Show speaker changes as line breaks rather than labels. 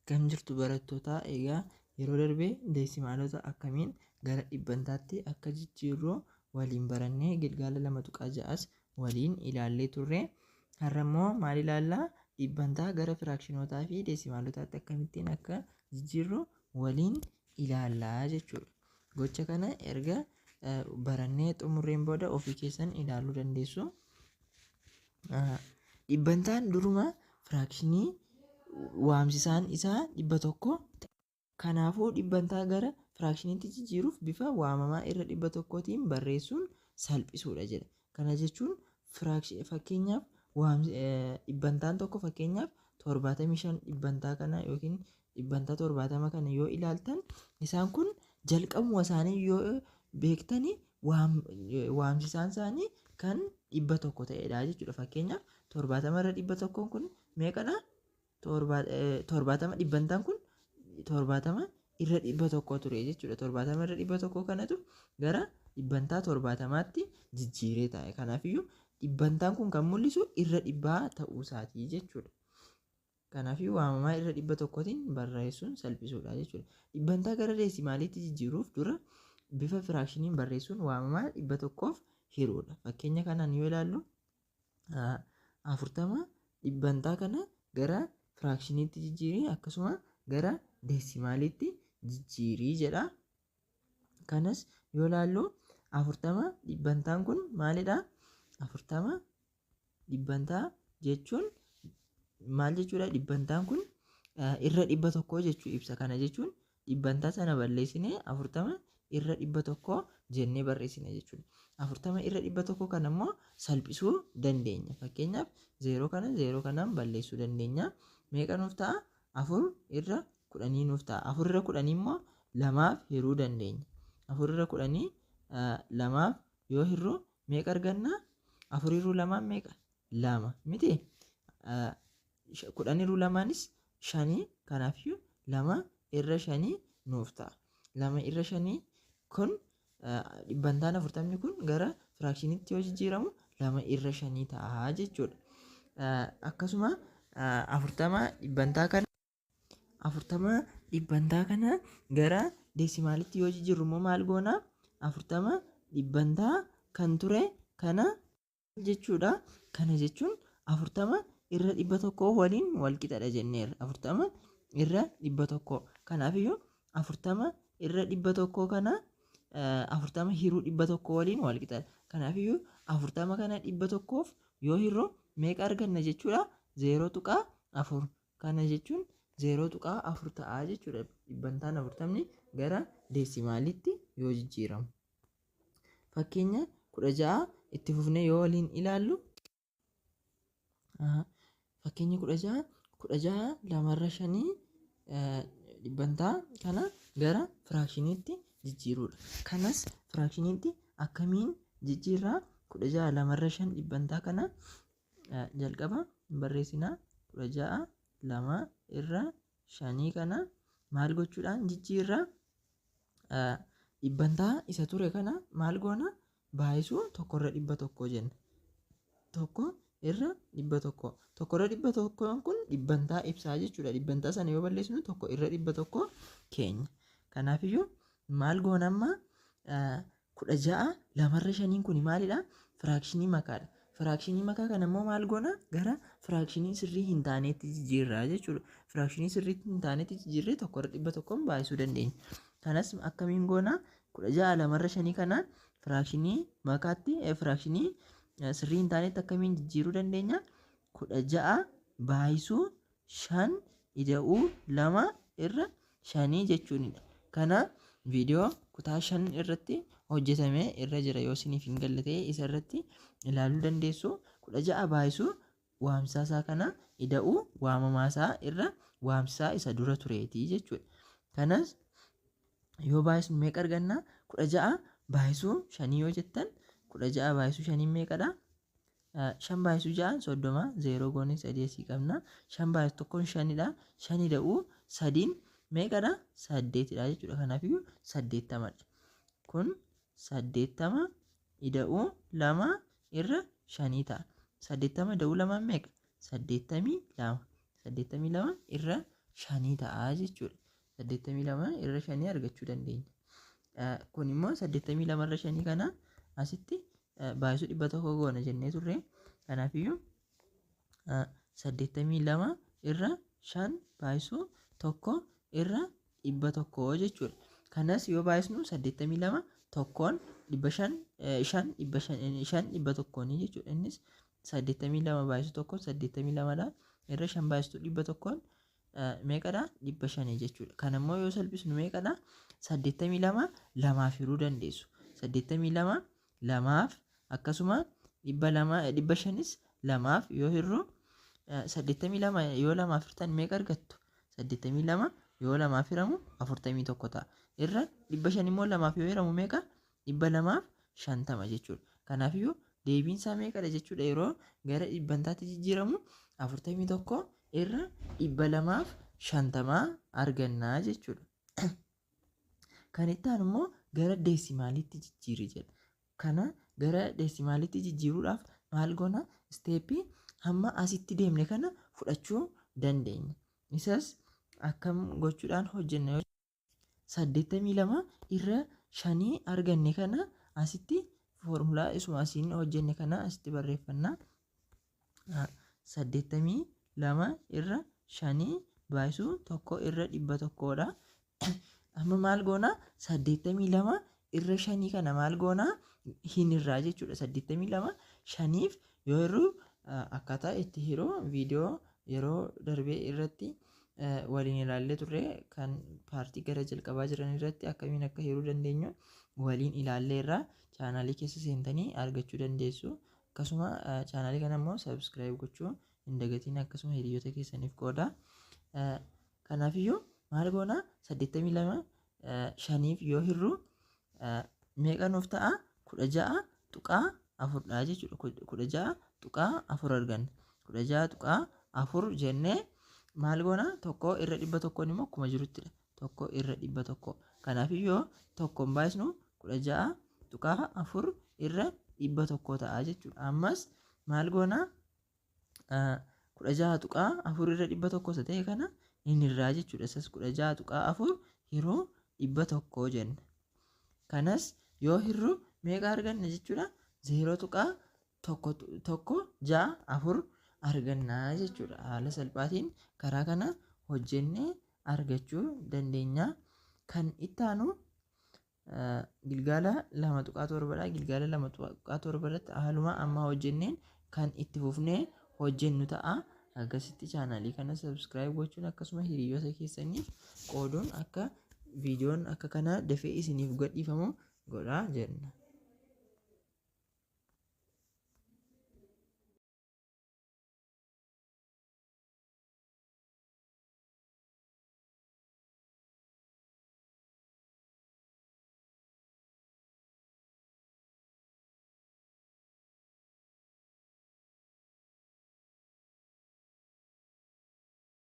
Kan jirtu barattoota egaa yeroo darbee deesimaalota akkamiin gara dhibbantaatti akka jijjiirru waliin barannee Gilgaala 2.6 waliin ilaallee turre. Har'a immoo maal ilaallaa? Dhibbantaa gara firaakshinootaa fi deesimaalotaatti akkamittiin akka jijjiirru waliin ilaallaa jechuudha. Gocha kana erga barannee xumurreen booda ofii keessan ilaaluu dandeessu. Dhibbantaan duruma firaakshinii waamsisaan isaa 100. Kanaafuu dhibbantaa gara firaakshiniitti jijjiiruuf bifa waamamaa irra 100tiin barreessuun salphisuudha jedha. Kana jechuun fakkeenyaaf dhibbantaan tokko fakkeenyaaf 75 dhibbantaa kana yookiin dhibbantaa 70 kana yoo ilaaltan isaan kun jalqabuma isaanii yoo beektanii waamsisaan isaanii kan 100 ta'edha jechuudha. Fakkeenyaaf 70 irra 100 kun meeqadha? 70 dhibbantaan kun 70 irra 100 ture jechuudha. 70 irra 100 kanatu gara dhibbantaa 70tti jijjiiree taa'e. Kanaafiyyuu dhibbantaan kun kan mul'isu irra 100 ta'uu isaatii jechuudha. Kanaafiyyuu waamamaa irra 100tiin barreessuun salphisuudha jechuudha. Dhibbantaa gara deesimaaliitti jijjiiruuf dura bifa firaakshiniin barreessuun waamamaa 100f hiruudha. Fakkeenya kanaan yoo ilaallu 40 dhibbantaa kana gara firaakshiniitti jijjiirii akkasuma gara deesimaaliitti jijjiirii jedha. Kanas yoo ilaallu 40 dhibbantaan kun maalidha? 40 dhibbantaa jechuun maal jechuudha? Dhibbantaan kun irra 100 jechuu ibsa. Kana jechuun dhibbantaa sana balleessinee 40 irra 100 jennee barreessina jechuudha. 40 irra 100 kana immoo salphisuu dandeenya. Fakkeenyaaf 0 kana 0 kanaan balleessuu dandeenya. Meeqa nuuf ta'a? 4 irra 10 nuuf ta'a. 4 irra 10 immoo 2f hiruu dandeenya. 4 irra 10 2f yoo hirru meeqa arganna? 4 irra 2 meeqa? 2 miti? 10 irra 2nis 5. Kanaafiyyuu 2 irra 5 nuuf ta'a. 2 irra 5 kun dhibbantaan 40 kun gara firaakshiniitti yoo jijjiiramu 2 irra 5 ta'a jechuudha. Akkasuma 40 dhibbantaa kana gara deesimaalitti yoo jijjiirru immoo maal goona? 40 dhibbantaa kan ture kana jechuudha. Kana jechuun 40 irra 100 waliin wal qixadha jenneerra. 40 irra 100. Kanaafiyyuu 40 irra 100 kana 40 hiruu 100 waliin wal qixadha. Kanaafiyyuu 40 kana 100f yoo hirru meeqa arganna jechuudha? 0.4. Kana jechuun 0.4 ta'a jechuudha. Dhibbantaan 40 gara deesimaalitti yoo jijjiiramu. Fakkeenya 16 itti fufnee yoo waliin ilaallu fakkeenya 16 2 irra 5 dhibbantaa kana gara firaakshiniitti jijjiiruudha. Kanas firaakshiniitti akkamiin jijjiirraa? 16 2 irra 5 dhibbantaa kana jalqaba barreessinaa. 16 2 irra 5 kana maal gochuudhaan jijjiirraa? Dhibbantaa isa ture kana maal goona? Baay'isuu 1 irra 100 jenna. 1 irra 100. 1 irra 100 kun dhibbantaa ibsaa jechuudha. Dhibbantaa sana yoo balleessinu 1 irra 100 keenya. Kanaafiyyuu maal goona amma? 16 2 irra 5 kun maalidha? Firaakshinii makaadha. Firaakshinii makaa kana immoo maal goona? Gara firaakshinii sirrii hin taanetti jijjiirraa jechuudha. Firaakshinii sirrii hin taanetti jijjiirree 1 irra 100 baay'isuu dandeenya. Kanas akkamiin goona? 16 2 irra 5 kana firaakshinii makaatti firaakshinii sirrii hin taanetti akkamiin jijjiiruu dandeenya? 16 baay'isuu 5 ida'uu 2 irra 5 jechuunidha. Kana viidiyoo kutaa 5 irratti hojjetamee irra jira. Yoo isiniif hin galle ta'e isa irratti ilaaluu dandeessu. 16 baay'isuu waamsisaa isaa kana ida'uu waamamaa isaa irra waamsisaa isa dura tureetii jechuudha. Kanas yoo baay'isnu meeqa arganna? 16 baay'isuu 5 yoo jettan 16 baay'isuu 5 meeqadha? 5 baay'isuu 6 30 0 goonee 3 asii qabna. 5 baay'isuu 1 5dha. 5 ida'uu 3 meeqadha? 8dha jechuudha. Kanaafiyyuu 80dha. Kun 80 ida'uu 2 irra 5 ta'a. 80 ida'uu 2 meeqa? 82. 82 irra 5 ta'a jechuudha. 82 irra 5 argachuu dandeenya. Kun immoo 82 irra 5 kana asitti baay'isuu 100 goona jennee turre. Kanaafiyyuu 82 irra 5 baay'isuu 1 irra 100 jechuudha. Kanas yoo baay'isnu 82 tokkoon 500 100 jechuudha. Innis 82 baay'isuu 1 82 dha. Irra 5 baay'isuu 100 meeqadha? 500 jechuudha. Kan immoo yoo salphisnu meeqadha? 82 lamaaf hiruu dandeessu. 82 lamaaf akkasuma 500s lamaaf yoo hirru 82 yoo lamaaf hirtan meeqa argattu? 82 yoo lamaaf hiramu 41 ta'a. Irra 500 immoo lamaaf yoo hiramu meeqa? 250 jechuudha. Kanaafiyyuu deebiin isaa meeqadha jechuudha? Yeroo gara dhibbantaatti jijjiiramu 41 irra 250 argannaa jechuudha. Kan itti aanu immoo gara deesimaaliitti jijjiiri jedha. Kana gara deesimaaliitti jijjiiruudhaaf maal goona? Isteeppii hamma asitti deemne kana fudhachuu dandeenya. Isas akkam gochuudhaan hojjenna? 82 irra 5 arganne kana asitti foormulaa isuma asiin hojjenne kana asitti barreeffanna. 82 irra 5 baay'isuu 1 irra 100 dha. Amma maal goona? 82 irra 5 kana maal goona? Hin irraa jechuudha. 82 5f yoo hirru akkaataa itti hiruu viidiyoo yeroo darbee irratti waliin ilaallee turre, kan paartii gara jalqabaa jiran irratti akkamiin akka hiruu dandeenyu waliin ilaallee irraa chaanaalii keessa seentanii argachuu dandeessu. Akkasuma chaanaalii kana immoo sabskiraayib gochuu hin dagatiin. Akkasuma hiriyoota keessaniif qooda. Kanaafiyyuu maal goona? 82 5f yoo hirru meeqa nuuf ta'a? 16.4 dha jechuudha. 16.4 arganna. 16.4 jennee maal goona? 1 irra 100 immoo akkuma jiruttidha. 1 irra 100. Kanaafiyyuu tokkoon baay'isnu 16.4 irra 100 ta'a jechuudha. Ammas maal goona? 16.4 irra 100 ta'e kana inni irraa jechuudha. Isas 16.4 hiruu 100 jenna. Kanas yoo hirru meeqa arganna jechuudha? 0.164 argannaa jechuudha. Haala salphaatiin karaa kana hojjennee argachuu dandeenya. Kan itti aanu gilgaala 2.7 dha. Gilgaala 2.7 irratti haaluma amma hojjenneen kan itti fufnee hojjennu ta'a. Akkasitti chaanaalii kana sabskiraayib gochuun akkasuma hiriyoota keessaniif qooduun akka viidiyoon akka kana dafee isiniif gadhiifamu godhaa jenna.